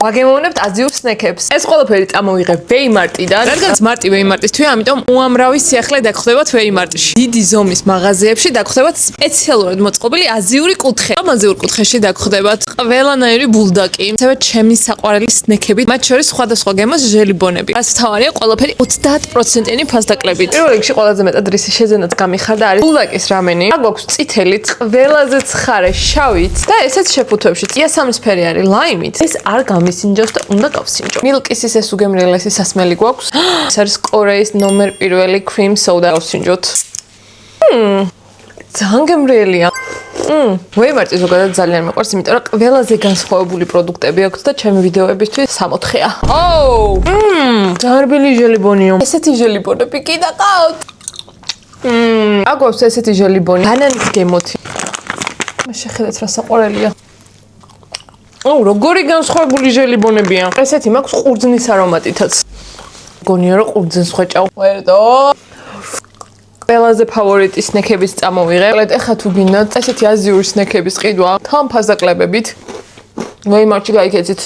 ვაგემოვნებთ აზიურ სნექებს. ეს ყველაფერი წამოვიღე ვეიმარტიდან. რადგანაც მარტი ვეიმარტის თვეა, ამიტომ უამრავი სიახლე დაგხვდებათ ვეიმარტში. დიდი ზომის მაღაზიებში დაგხვდებათ სპეციალურად მოწყობილი აზიური კუთხე. ამ აზიურ კუთხეში დაგხვდებათ ყველანაირი ბულდაკი, ასევე ჩემი საყვარელი სნექები, მათ შორის სხვადასხვა გემოს ჟელიბონები. რაც მთავარია, ყველაფერი 30%-იანი ფასდაკლებით. პირველ რიგში ყველაზე მეტად რისი შეძენაც გამიხარდა არის ბულდაკის რამენი. აქ გვაქვს წითელით, ყველაზე ცხარე შავით და ესეც შეფუთვებში. წიასამისფერი არის ლაიმით. ეს არ გამისინჯოს და უნდა გავსინჯო. მილკისის ეს უგემრიელესი სასმელი გვაქვს. ეს არის კორეის ნომერ პირველი cream soda გავსინჯოთ. ძალიან გემრიელია. ვეიმარტი ზოგადად ძალიან მიყვარს, იმიტომ რომ ყველაზე განსხვავებული პროდუქტები აქვს და ჩემი ვიდეოებისთვის 60-ია. ძარბილი ჟელიბონიო. ესეთი ჟელიბონები კიდე ყავთ. აქ გვაქვს ესეთი ჟელიბონი, ბანანის გემოთი. შეხედეთ რა საყვარელია. როგორი განსხვავებული ჟელიბონებია. ესეთი მაქვს ყურძნის არომატითაც. გონია რომ ყურძნს ხვეჭავ. ვერდო. ყველაზე ფავორიტი სნექების წამოვიღე. ეხლა თუ გინდათ ესეთი აზიური სნექების ყიდვა, თან ფასდაკლებებით. ვეიმარტში გაიქეცით.